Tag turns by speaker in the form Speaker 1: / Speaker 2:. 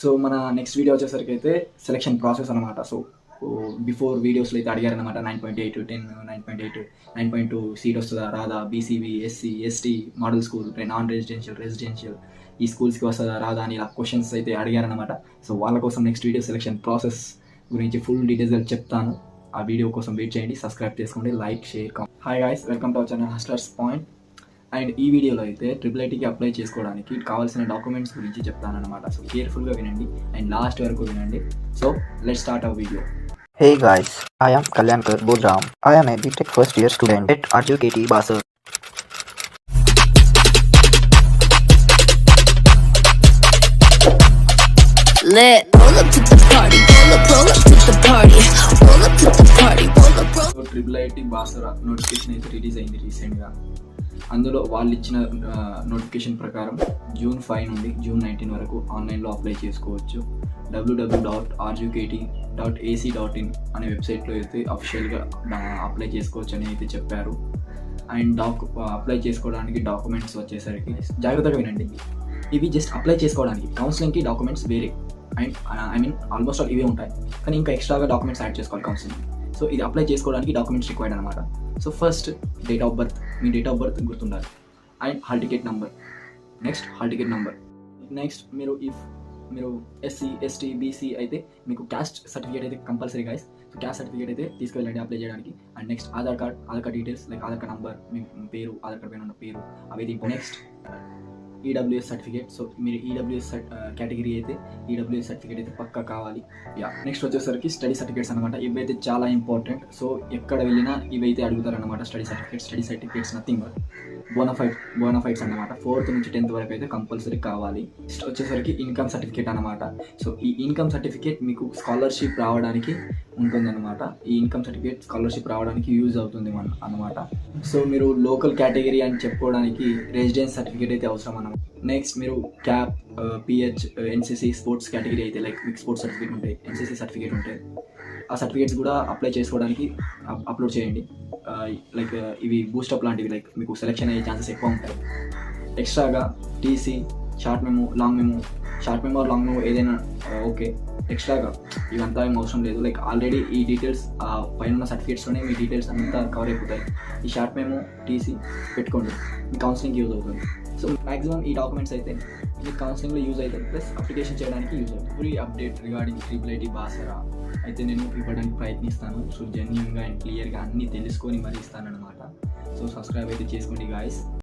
Speaker 1: So మన next video వచ్చేసరికి అయితే సెలక్షన్ ప్రాసెస్ అనమాట. సో బిఫోర్ వీడియోస్లో అయితే అడిగారనమాట 9.8 10 9.8 9.2 సీట్ వస్తుందా రాదా, BCB SC ST model school non residential ఈ స్కూల్స్కి వస్తుందా రాదా అని ఇలా క్వశ్చన్స్ అయితే అడిగారనమాట. సో వాళ్ళ కోసం నెక్స్ట్ వీడియో సెలక్షన్ ప్రాసెస్ గురించి ఫుల్ డీటెయిల్స్ చెప్తాను. ఆ వీడియో కోసం వెయిట్ చేయండి, సబ్స్క్రైబ్ చేసుకోండి, like share comment. Hi guys, welcome to our channel Hustlers Point. And ఈ వీడియోలో అయితే IIITకి అప్లై చేసుకోవడానికి కావాల్సిన డాక్యుమెంట్స్ గురించి చెప్తానన్నమాట. సో కేర్ఫుల్గా వినండి అండ్ లాస్ట్ వరకు వినండి. So let's start our video.
Speaker 2: Hey guys, I am Kalyankar Bhojram. I am a BTech first year student at Rgukt Basara.
Speaker 3: Lit, roll up to the party, roll up to the party, roll up to the party, roll up.
Speaker 1: So IIIT Basara notification అయితే release అయింది రీసెంట్గా. అందులో వాళ్ళు ఇచ్చిన notification ప్రకారం June 5 నుండి June 19 వరకు ఆన్లైన్లో అప్లై చేసుకోవచ్చు. www.rgukt.ac.in అనే వెబ్సైట్లో అయితే అఫిషియల్గా అప్లై చేసుకోవచ్చు అని అయితే చెప్పారు. అండ్ అప్లై చేసుకోవడానికి డాక్యుమెంట్స్ వచ్చేసరికి జాగ్రత్తగా వినండి. ఇవి జస్ట్ అప్లై చేసుకోవడానికి, కౌన్సిలింగ్కి డాక్యుమెంట్స్ వేరే. And I mean almost all ఇవే ఉంటాయి, కానీ ఇంకా ఎక్స్ట్రాగా డాక్యుమెంట్స్ యాడ్ చేసుకోవాలి కౌన్సిలింగ్. సో ఇది అప్లై చేసుకోవడానికి డాక్యుమెంట్స్ రిక్వైర్డ్ అనమాట. So first date of birth, మీ డేట్ ఆఫ్ బర్త్ గుర్తుండాలి. And hall ticket number, next మీరు ఎస్సీ ఎస్టీ బీసీ అయితే మీకు క్యాస్ట్ సర్టిఫికేట్ అయితే compulsory guys. So caste certificate అయితే తీసుకెళ్ళండి అప్లై చేయడానికి. And next Aadhaar card details like Aadhaar card number, మీ పేరు, ఆధార్ కార్డ్ పైన ఉన్న పేరు అవి. Next EWS certificate. సో మీరు ఈడబ్ల్యూఎస్ కేటగిరీ అయితే ఈడబ్ల్యూఎస్ సర్టిఫికేట్ అయితే పక్కా కావాలి. నెక్స్ట్ వచ్చేసరికి స్టడీ సర్టిఫికేట్స్ అనమాట. ఇవైతే చాలా ఇంపార్టెంట్. సో ఎక్కడ వెళ్ళినా ఇవైతే అడుగుతారనమాట. Study certificates nothing but bonafides అనమాట. 4th నుంచి 10th వరకు అయితే కంపల్సరీ కావాలి. నెక్స్ట్ వచ్చేసరికి ఇన్కమ్ సర్టిఫికేట్ అనమాట. సో ఈ ఇన్కమ్ సర్టిఫికేట్ మీకు స్కాలర్షిప్ రావడానికి ఉంటుందన్నమాట. ఈ ఇన్కమ్ సర్టిఫికేట్ స్కాలర్షిప్ రావడానికి యూజ్ అవుతుంది అనమాట. సో మీరు లోకల్ కేటగిరీ అని చెప్పుకోవడానికి రెసిడెన్స్ సర్టిఫికేట్ అయితే అవసరం అన్నమాట. నెక్స్ట్ మీరు cap, pH, NCC sports category అయితే లైక్ మీకు స్పోర్ట్స్ సర్టిఫికేట్ ఉంటాయి, ఎన్సీసీ సర్టిఫికేట్ ఉంటాయి. ఆ సర్టిఫికేట్స్ కూడా అప్లై చేసుకోవడానికి అప్లోడ్ చేయండి. లైక్ ఇవి బూస్టప్ లాంటివి, లైక్ మీకు సెలెక్షన్ అయ్యే ఛాన్సెస్ ఎక్కువ ఉంటాయి. ఎక్స్ట్రాగా TC, short memo, long memo ఏదైనా ఓకే. ఎక్స్ట్రాగా ఇవంతా ఏం అవసరం లేదు. లైక్ ఆల్రెడీ ఈ డీటెయిల్స్ పైన ఉన్న సర్టిఫికేట్స్లోనే మీ డీటెయిల్స్ అంతా కవర్ అయిపోతాయి. ఈ షార్ట్ మెమో, టీసీ పెట్టుకోండి, మీ కౌన్సిలింగ్కి యూజ్ అవుతుంది. సో మ్యాక్సిమం ఈ డాక్యుమెంట్స్ అయితే మీకు కౌన్సిలింగ్లో యూజ్ అవుతుంది, ప్లస్ అప్లికేషన్ చేయడానికి యూజ్ అవుతుంది. Free update regarding IIIT Basara అయితే నేను ఇవ్వడానికి ప్రయత్నిస్తాను. సో జెన్యూన్గా అండ్ క్లియర్గా అన్నీ తెలుసుకొని మరీ ఇస్తానన్నమాట. సో సబ్స్క్రైబ్ అయితే చేసుకోండి గాయస్.